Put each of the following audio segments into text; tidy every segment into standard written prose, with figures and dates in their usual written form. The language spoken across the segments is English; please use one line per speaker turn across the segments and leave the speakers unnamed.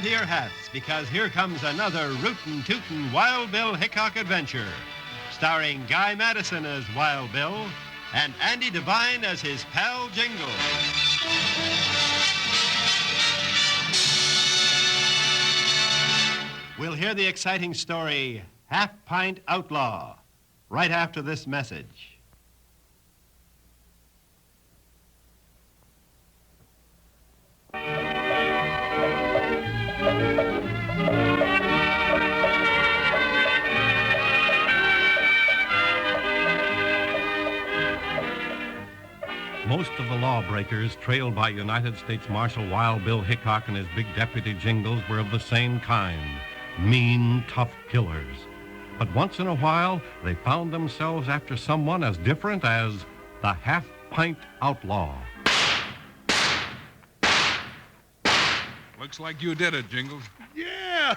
onto your hats, because here comes another rootin' tootin' Wild Bill Hickok adventure, starring Guy Madison as Wild Bill and Andy Devine as his pal Jingles. We'll hear the exciting story, Half Pint Outlaw, right after this message. Most of the lawbreakers trailed by United States Marshal Wild Bill Hickok and his big deputy Jingles were of the same kind, mean, tough killers. But once in a while, they found themselves after someone as different as the half-pint outlaw.
Looks like you did it, Jingles.
Yeah,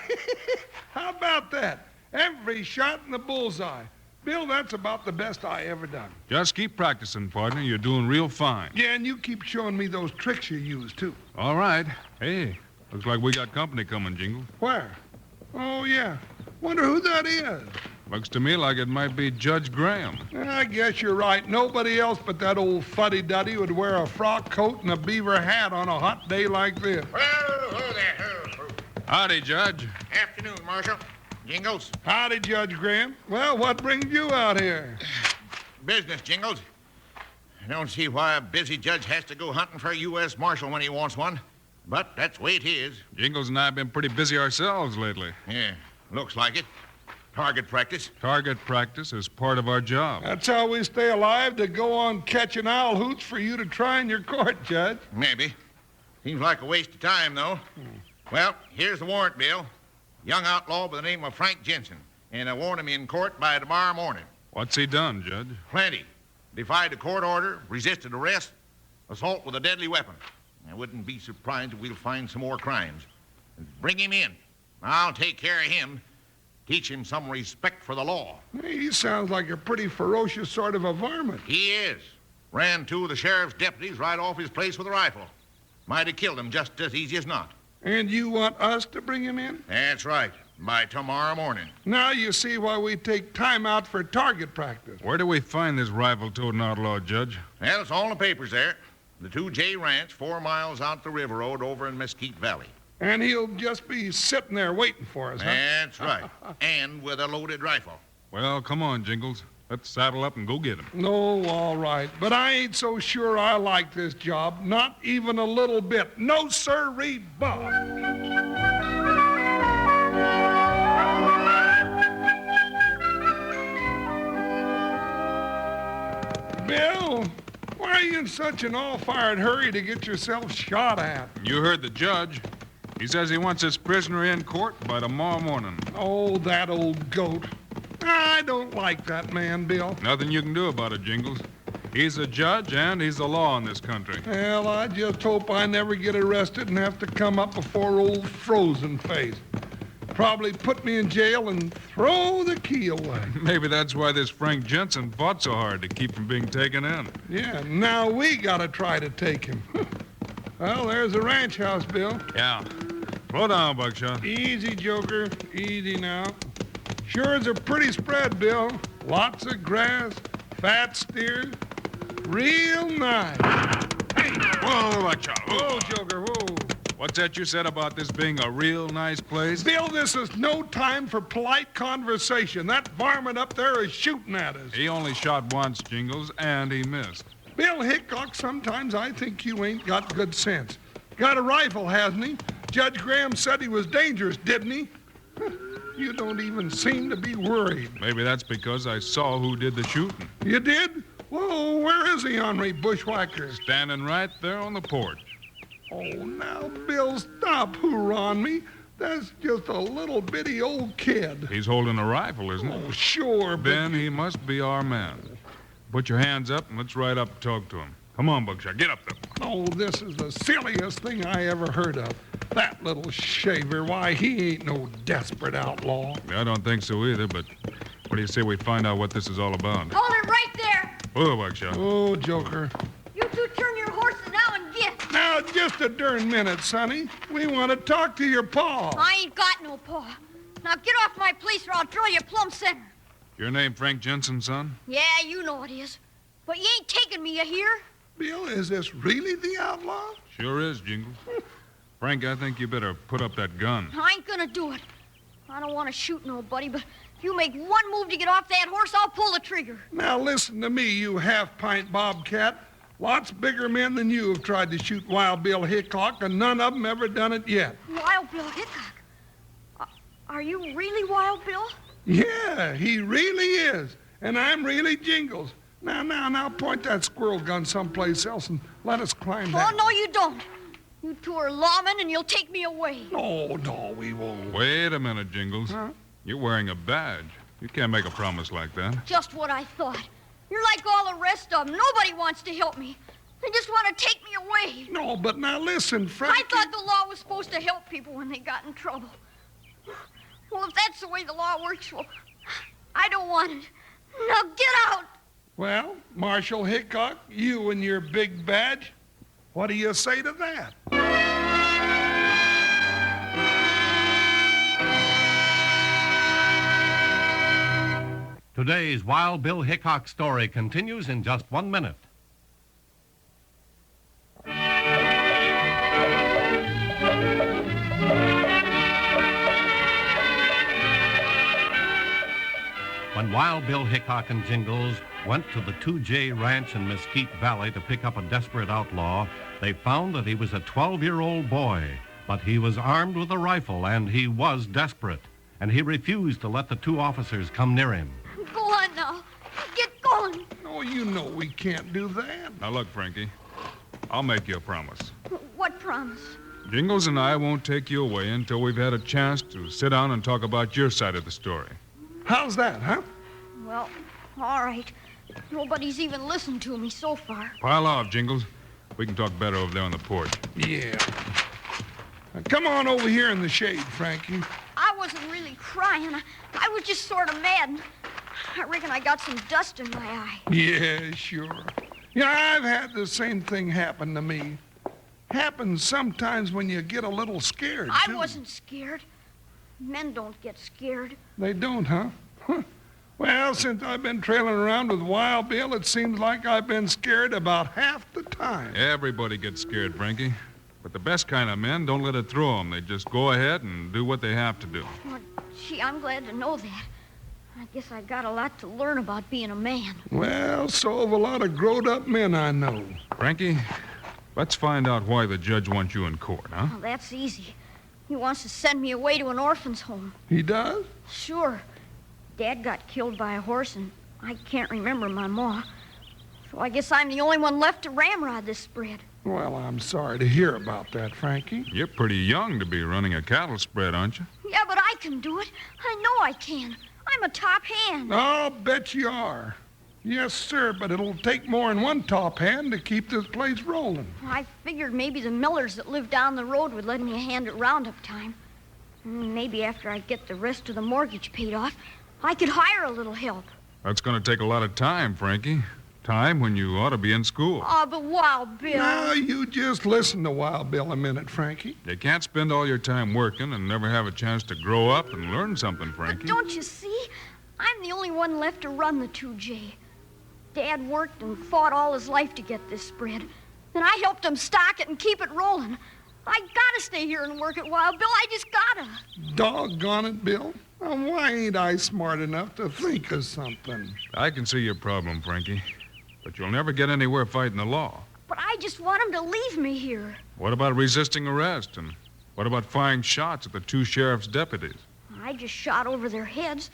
how about that? Every shot in the bullseye. Bill, that's about the best I ever done.
Just keep practicing, partner. You're doing real fine.
Yeah, and you keep showing me those tricks you use, too.
All right. Hey, looks like we got company coming, Jingles.
Where? Oh, yeah. Wonder who that is.
Looks to me like it might be Judge Graham.
I guess you're right. Nobody else but that old fuddy-duddy would wear a frock coat and a beaver hat on a hot day like this.
Well, hello there. Hello.
Howdy, Judge.
Afternoon, Marshal. Jingles.
Howdy, Judge Graham. Well, what brings you out here?
Business, Jingles. I don't see why a busy judge has to go hunting for a U.S. Marshal when he wants one, but that's the way it is.
Jingles and I have been pretty busy ourselves lately.
Yeah, looks like it. Target practice.
Target practice is part of our job.
That's how we stay alive, to go on catching owl hoots for you to try in your court, Judge.
Maybe. Seems like a waste of time, though. Well, here's the warrant, Bill. Young outlaw by the name of Frank Jensen, and I want him in court by tomorrow morning.
What's he done, Judge?
Plenty. Defied a court order, resisted arrest, assault with a deadly weapon. I wouldn't be surprised if we'll find some more crimes. Bring him in. I'll take care of him. Teach him some respect for the law.
Hey, he sounds like a pretty ferocious sort of a varmint.
He is. Ran two of the sheriff's deputies right off his place with a rifle. Might have killed him just as easy as not.
And you want us to bring him in?
That's right. By tomorrow morning.
Now you see why we take time out for target practice.
Where do we find this rifle-toting outlaw, Judge?
Well, it's all in the papers there. The 2J Ranch, 4 miles out the river road over in Mesquite Valley.
And he'll just be sitting there waiting for us, huh?
That's right. And with a loaded rifle.
Well, come on, Jingles. Let's saddle up and go get him.
No, all right. But I ain't so sure I like this job. Not even a little bit. No, sirree, Bob. Bill, why are you in such an all-fired hurry to get yourself shot at?
You heard the judge. He says he wants his prisoner in court by tomorrow morning.
Oh, that old goat. I don't like that man, Bill.
Nothing you can do about it, Jingles. He's a judge and he's the law in this country.
Well, I just hope I never get arrested and have to come up before old Frozen Face. Probably put me in jail and throw the key away.
Maybe that's why this Frank Jensen fought so hard to keep from being taken in.
Yeah, now we gotta try to take him. Well, there's the ranch house, Bill.
Yeah. Slow down, Buckshot.
Easy, Joker. Easy now. Sure is a pretty spread, Bill. Lots of grass, fat steers. Real nice.
Hey! Whoa, Buckshot.
Whoa, Joker, whoa.
What's that you said about this being a real nice place?
Bill, this is no time for polite conversation. That varmint up there is shooting at us.
He only shot once, Jingles, and he missed.
Bill Hickok, sometimes I think you ain't got good sense. Got a rifle, hasn't he? Judge Graham said he was dangerous, didn't he? You don't even seem to be worried.
Maybe that's because I saw who did the shooting.
You did? Whoa, where is he, Henry Bushwhacker?
Standing right there on the porch.
Oh, now, Bill, stop hoorahing me. That's just a little bitty old kid.
He's holding a rifle, isn't he?
Oh, sure, but...
Then he must be our man. Put your hands up and let's ride up and talk to him. Come on, Buckshot, get up there.
Oh, this is the silliest thing I ever heard of. That little shaver, why, he ain't no desperate outlaw.
I don't think so either, but what do you say we find out what this is all about?
Hold it right there.
Whoa, Buckshot.
Oh, Joker.
You two turn your horses now and get.
Now, Just a darn minute, Sonny. We want to talk to your pa.
I ain't got no pa. Now get off my place or I'll throw you plumb center.
Your name Frank Jensen, son?
Yeah, you know it is. But you ain't taking me, you hear?
Bill, is this really the outlaw?
Sure is, Jingles. Frank, I think you better put up that gun.
I ain't gonna do it. I don't want to shoot nobody, but if you make one move to get off that horse, I'll pull the trigger.
Now listen to me, you half-pint bobcat. Lots bigger men than you have tried to shoot Wild Bill Hickok, and none of them ever done it yet.
Wild Bill Hickok? Are you really Wild Bill?
Yeah, he really is. And I'm really Jingles. Now, point that squirrel gun someplace else and let us climb down.
Oh, no, you don't. You two are lawmen, and you'll take me away.
No, we won't.
Wait a minute, Jingles.
Huh?
You're wearing a badge. You can't make a promise like that.
Just what I thought. You're like all the rest of them. Nobody wants to help me. They just want to take me away.
No, but now listen, Frank.
I thought the law was supposed to help people when they got in trouble. Well, if that's the way the law works, well, I don't want it. Now get out.
Well, Marshal Hickok, you and your big badge, what do you say to that?
Today's Wild Bill Hickok story continues in just 1 minute. When Wild Bill Hickok and Jingles went to the 2J Ranch in Mesquite Valley to pick up a desperate outlaw, they found that he was a 12-year-old boy, but he was armed with a rifle and he was desperate, and he refused to let the two officers come near him.
Go on now. Get going.
Oh, you know we can't do that.
Now, look, Frankie. I'll make you a promise.
What promise?
Jingles and I won't take you away until we've had a chance to sit down and talk about your side of the story.
How's that, huh?
Well, all right. Nobody's even listened to me so far.
Pile off, Jingles. We can talk better over there on the porch.
Yeah. Now, come on over here in the shade, Frankie.
I wasn't really crying. I was just sort of mad. I reckon I got some dust in my eye.
Yeah, sure. Yeah, I've had the same thing happen to me. Happens sometimes when you get a little scared,
I
too.
wasn't scared. Men don't get scared.
They don't, huh? Well, since I've been trailing around with Wild Bill, it seems like I've been scared about half the time.
Everybody gets scared, Frankie. But the best kind of men don't let it throw them. They just go ahead and do what they have to do.
Well, gee, I'm glad to know that. I guess I got a lot to learn about being a man.
Well, so have a lot of grown-up men I know.
Frankie, let's find out why the judge wants you in court, huh?
Well, that's easy. He wants to send me away to an orphan's home.
He does?
Sure. Dad got killed by a horse, and I can't remember my ma. So I guess I'm the only one left to ramrod this spread.
Well, I'm sorry to hear about that, Frankie.
You're pretty young to be running a cattle spread, aren't you?
Yeah, but I can do it. I know I can. I'm a top hand.
I'll bet you are. Yes, sir, but it'll take more than one top hand to keep this place rolling.
I figured maybe the Millers that live down the road would lend me a hand at roundup time. Maybe after I get the rest of the mortgage paid off, I could hire a little help.
That's going to take a lot of time, Frankie. Time when you ought to be in school.
Oh, but Wild Bill.
Now, you just listen to Wild Bill a minute, Frankie.
You can't spend all your time working and never have a chance to grow up and learn something, Frankie.
But don't you see? I'm the only one left to run the 2J. Dad worked and fought all his life to get this spread. Then I helped him stock it and keep it rolling. I gotta stay here and work at Wild Bill. I just gotta.
Doggone it, Bill. Now, why ain't I smart enough to think of something?
I can see your problem, Frankie. But you'll never get anywhere fighting the law.
But I just want him to leave me here.
What about resisting arrest? And what about firing shots at the two sheriff's deputies?
I just shot over their heads.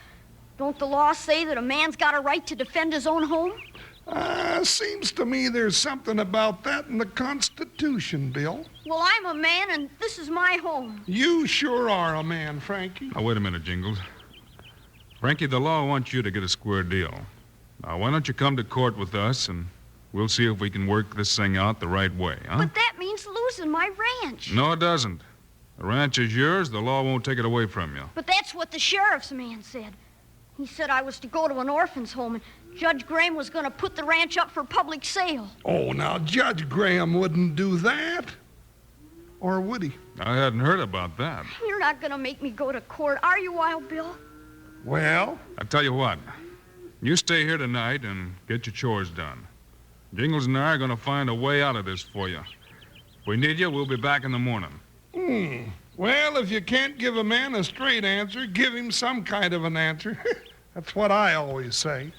Don't the law say that a man's got a right to defend his own home?
Seems to me there's something about that in the Constitution, Bill.
Well, I'm a man, and this is my home.
You sure are a man, Frankie.
Now, wait a minute, Jingles. Frankie, the law wants you to get a square deal. Now, why don't you come to court with us, and we'll see if we can work this thing out the right way, huh?
But that means losing my ranch.
No, it doesn't. The ranch is yours. The law won't take it away from you.
But that's what the sheriff's man said. He said I was to go to an orphan's home, and Judge Graham was going to put the ranch up for public sale.
Oh, now, Judge Graham wouldn't do that. Or would he?
I hadn't heard about that.
You're not going to make me go to court, are you, Wild Bill?
Well,
I tell you what. You stay here tonight and get your chores done. Jingles and I are going to find a way out of this for you. If we need you, we'll be back in the morning.
Well, if you can't give a man a straight answer, give him some kind of an answer. That's what I always say.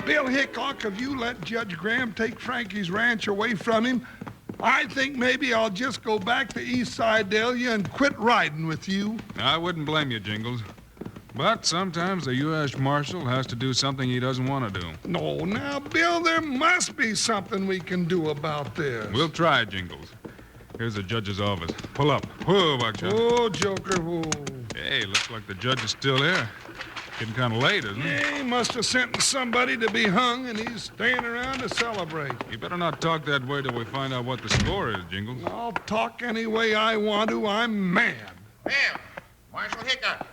Bill Hickok, if you let Judge Graham take Frankie's ranch away from him, I think maybe I'll just go back to East Sidelia and quit riding with you.
I wouldn't blame you, Jingles. But sometimes the U.S. Marshal has to do something he doesn't want to do.
No, now, Bill, there must be something we can do about this.
We'll try, Jingles. Here's the judge's office. Pull up. Whoa, Buckshot.
Oh, Joker, whoa.
Hey, looks like the judge is still here. Getting kind of late, isn't it?
Yeah, he must have sentenced somebody to be hung, and he's staying around to celebrate.
You better not talk that way till we find out what the score is, Jingles.
I'll talk any way I want to. I'm mad.
Well, Marshal Hickok,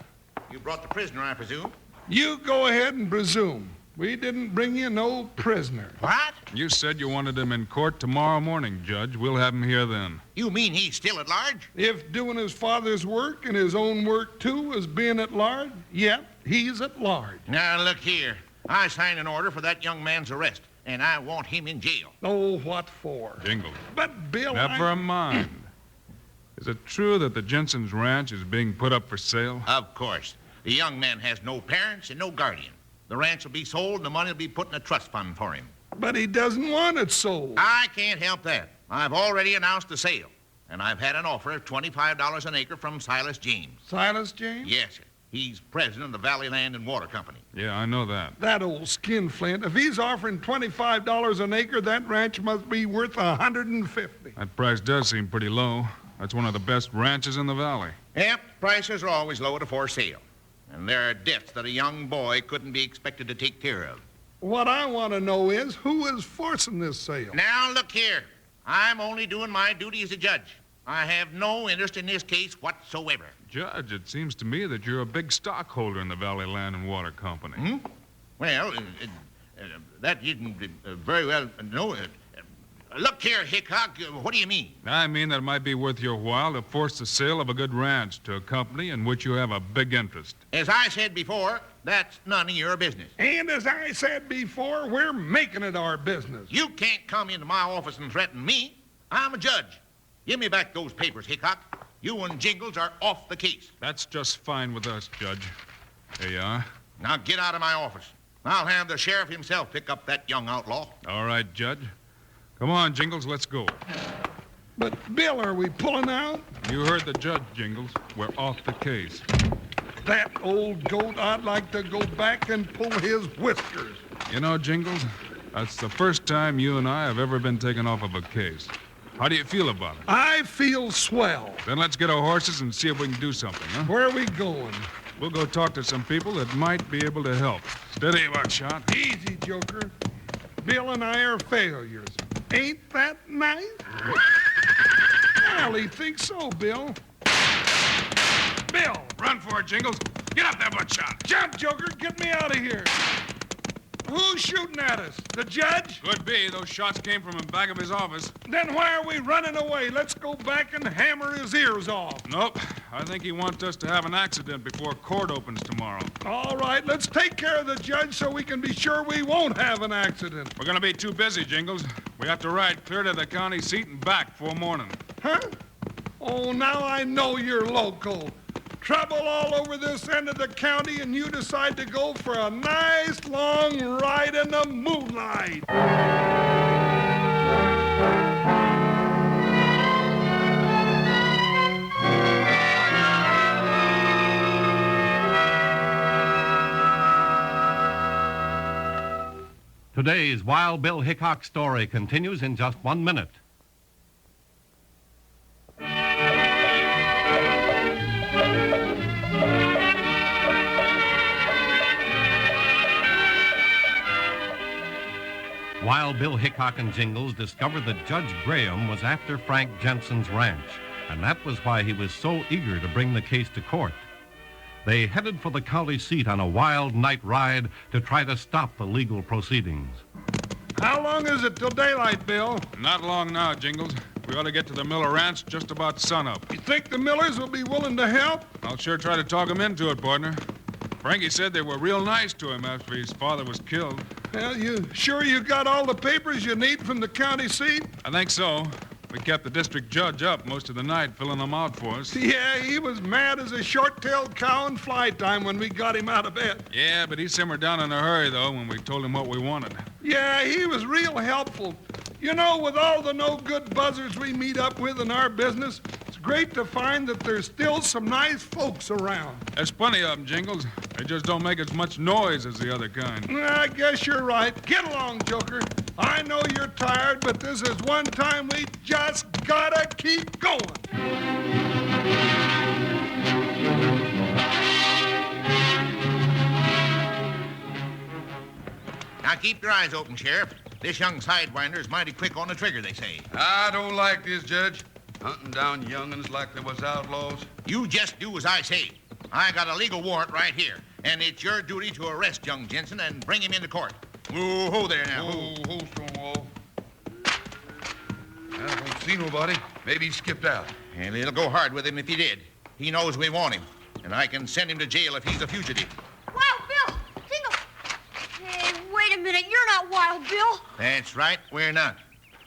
you brought the prisoner, I presume?
You go ahead and presume. We didn't bring you no prisoner.
What?
You said you wanted him in court tomorrow morning, Judge. We'll have him here then.
You mean he's still at large?
If doing his father's work and his own work, too, is being at large, yep, he's at large.
Now, look here. I signed an order for that young man's arrest, and I want him in jail.
Oh, what for?
Jingles.
But, Bill,
Never mind. Is it true that the Jensen's ranch is being put up for sale?
Of course. The young man has no parents and no guardian. The ranch will be sold, and the money will be put in a trust fund for him.
But he doesn't want it sold.
I can't help that. I've already announced the sale, and I've had an offer of $25 an acre from Silas James.
Silas James?
Yes, sir. He's president of the Valley Land and Water Company.
Yeah, I know that.
That old skinflint. If he's offering $25 an acre, that ranch must be worth $150.
That price does seem pretty low. That's one of the best ranches in the valley.
Yep, prices are always low at a for sale. And there are debts that a young boy couldn't be expected to take care of.
What I want to know is who is forcing this sale?
Now, look here. I'm only doing my duty as a judge. I have no interest in this case whatsoever.
Judge, it seems to me that you're a big stockholder in the Valley Land and Water Company.
Well, that isn't very well known. Look here, Hickok, what do you mean?
I mean that it might be worth your while to force the sale of a good ranch to a company in which you have a big interest.
As I said before, that's none of your business.
And as I said before, we're making it our business.
You can't come into my office and threaten me. I'm a judge. Give me back those papers, Hickok. You and Jingles are off the case.
That's just fine with us, Judge. Here you are.
Now get out of my office. I'll have the sheriff himself pick up that young outlaw.
All right, Judge. Come on, Jingles, let's go.
But, Bill, are we pulling out?
You heard the judge, Jingles. We're off the case.
That old goat, I'd like to go back and pull his whiskers.
You know, Jingles, that's the first time you and I have ever been taken off of a case. How do you feel about it?
I feel swell.
Then let's get our horses and see if we can do something, huh?
Where are we going?
We'll go talk to some people that might be able to help. Steady, Buckshot.
Easy, Joker. Bill and I are failures. Ain't that nice? Well, he thinks so, Bill. Bill!
Run for it, Jingles. Get up there, Buckshot.
Jump, Joker! Get me out of here! Who's shooting at us? The judge?
Could be. Those shots came from the back of his office.
Then why are we running away? Let's go back and hammer his ears off.
Nope. I think he wants us to have an accident before court opens tomorrow.
All right, let's take care of the judge so we can be sure we won't have an accident.
We're going to be too busy, Jingles. We have to ride clear to the county seat and back before morning.
Huh? Oh, now I know you're local. Trouble all over this end of the county, and you decide to go for a nice long ride in the moonlight.
Today's Wild Bill Hickok story continues in just 1 minute. Wild Bill Hickok and Jingles discovered that Judge Graham was after Frank Jensen's ranch, and that was why he was so eager to bring the case to court. They headed for the county seat on a wild night ride to try to stop the legal proceedings.
How long is it till daylight, Bill?
Not long now, Jingles. We ought to get to the Miller Ranch just about sunup.
You think the Millers will be willing to help?
I'll sure try to talk them into it, partner. Frankie said they were real nice to him after his father was killed.
Well, you sure you got all the papers you need from the county seat?
I think so. We kept the district judge up most of the night filling them out for us.
Yeah, he was mad as a short-tailed cow in fly time when we got him out of bed.
Yeah, but he simmered down in a hurry, though, when we told him what we wanted.
Yeah, he was real helpful. You know, with all the no-good buzzers we meet up with in our business, it's great to find that there's still some nice folks around.
There's plenty of them, Jingles. They just don't make as much noise as the other kind.
I guess you're right. Get along, Joker. I know you're tired, but this is one time we just gotta keep going.
Now keep your eyes open, Sheriff. This young sidewinder is mighty quick on the trigger, they say.
I don't like this, Judge. Hunting down young'uns like there was outlaws.
You just do as I say. I got a legal warrant right here, and it's your duty to arrest young Jensen and bring him into court. Whoa, there now.
Whoa, Stonewall. I don't see nobody. Maybe he skipped out.
And it'll go hard with him if he did. He knows we want him, and I can send him to jail if he's a fugitive.
Wild Bill! Jingles! Hey, wait a minute. You're not Wild Bill.
That's right, we're not.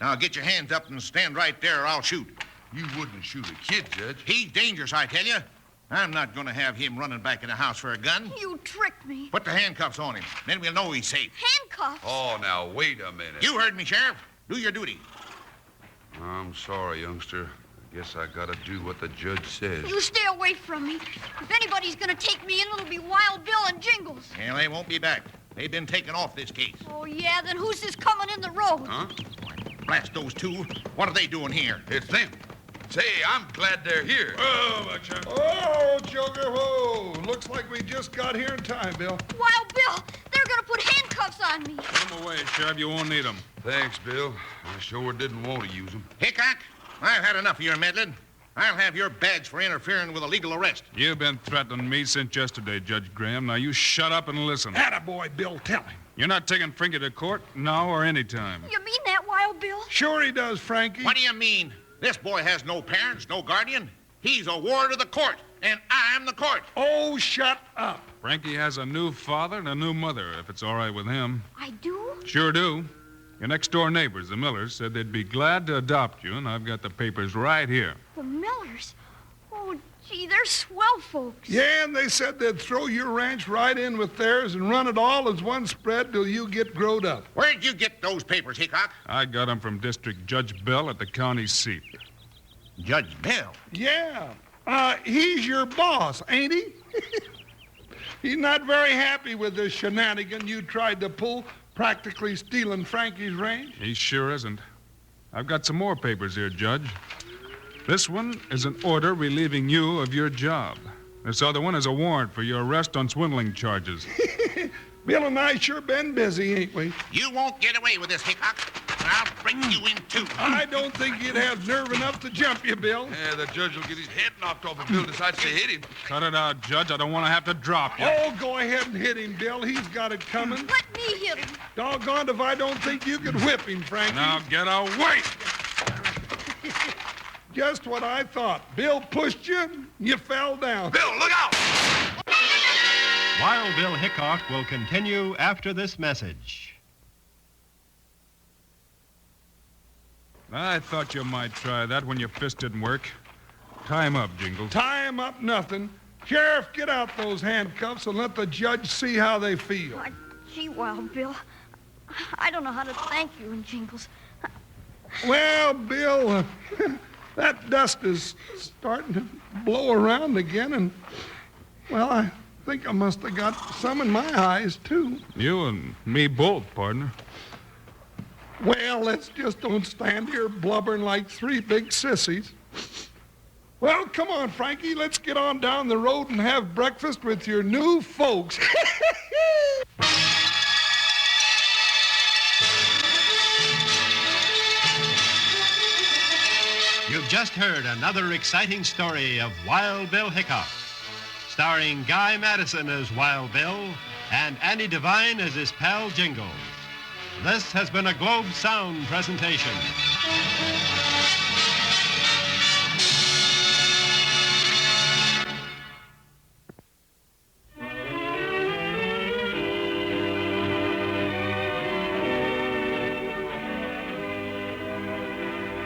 Now get your hands up and stand right there or I'll shoot.
You wouldn't shoot a kid, Judge.
He's dangerous, I tell you. I'm not going to have him running back in the house for a gun.
You tricked me.
Put the handcuffs on him. Then we'll know he's safe.
Handcuffs?
Oh, now, wait a minute.
You heard me, Sheriff. Do your duty.
I'm sorry, youngster. I guess I gotta do what the judge says.
You stay away from me. If anybody's gonna take me in, it'll be Wild Bill and Jingles.
Well, they won't be back. They've been taken off this case.
Oh, yeah? Then who's this coming in the road?
Huh?
Blast those two. What are they doing here?
It's them. Say, I'm glad they're here.
Oh, Joker, whoa. Looks like we just got here in time, Bill.
Wild Bill! They're gonna put handcuffs on me.
Put them away, Sheriff. You won't need them.
Thanks, Bill. I sure didn't want to use them.
Hickok, I've had enough of your meddling. I'll have your badge for interfering with a legal arrest.
You've been threatening me since yesterday, Judge Graham. Now you shut up and listen.
Attaboy, Bill, tell him.
You're not taking Frankie to court now or any time.
You mean that, Wild Bill?
Sure he does, Frankie.
What do you mean? This boy has no parents, no guardian. He's a ward of the court, and I'm the court.
Oh, shut up.
Frankie has a new father and a new mother, if it's all right with him.
I do?
Sure do. Your next-door neighbors, the Millers, said they'd be glad to adopt you, and I've got the papers right here.
The Millers? Oh, gee, they're swell folks.
Yeah, and they said they'd throw your ranch right in with theirs and run it all as one spread till you get growed up.
Where'd you get those papers, Hickok?
I got them from District Judge Bell at the county seat.
Judge Bell.
Yeah. He's your boss, ain't he? He's not very happy with this shenanigan you tried to pull, practically stealing Frankie's range.
He sure isn't. I've got some more papers here, Judge. This one is an order relieving you of your job. This other one is a warrant for your arrest on swindling charges.
Bill and I sure been busy, ain't we?
You won't get away with this, Hickok. I'll break you in two.
I don't think you'd have nerve enough to jump you, Bill.
Yeah, the judge will get his head knocked off if Bill decides to hit him.
Cut it out, Judge. I don't want to have to drop you.
Oh, go ahead and hit him, Bill. He's got it coming.
Let me hit him.
Doggone if I don't think you could whip him, Frankie.
Now get away!
Just what I thought. Bill pushed you, you fell down.
Bill, look out!
Wild Bill Hickok will continue after this message.
I thought you might try that when your fist didn't work. Tie him up, Jingles.
Tie him up nothing. Sheriff, get out those handcuffs and let the judge see how they feel.
Gee, Wild Bill, I don't know how to thank you and Jingles.
Well, Bill, that dust is starting to blow around again, and, well, I think I must have got some in my eyes, too.
You and me both, partner.
Well, let's just don't stand here blubbering like three big sissies. Well, come on, Frankie. Let's get on down the road and have breakfast with your new folks.
You've just heard another exciting story of Wild Bill Hickok, starring Guy Madison as Wild Bill and Andy Devine as his pal Jingles. This has been a Globe Sound presentation.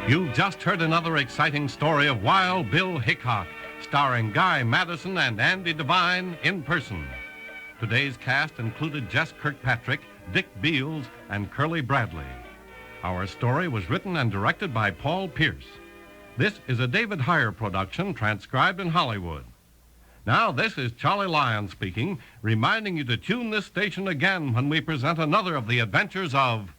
You've just heard another exciting story of Wild Bill Hickok, starring Guy Madison and Andy Devine in person. Today's cast included Jess Kirkpatrick, Dick Beals, and Curly Bradley. Our story was written and directed by Paul Pierce. This is a David Heyer production transcribed in Hollywood. Now, this is Charlie Lyon speaking, reminding you to tune this station again when we present another of the adventures of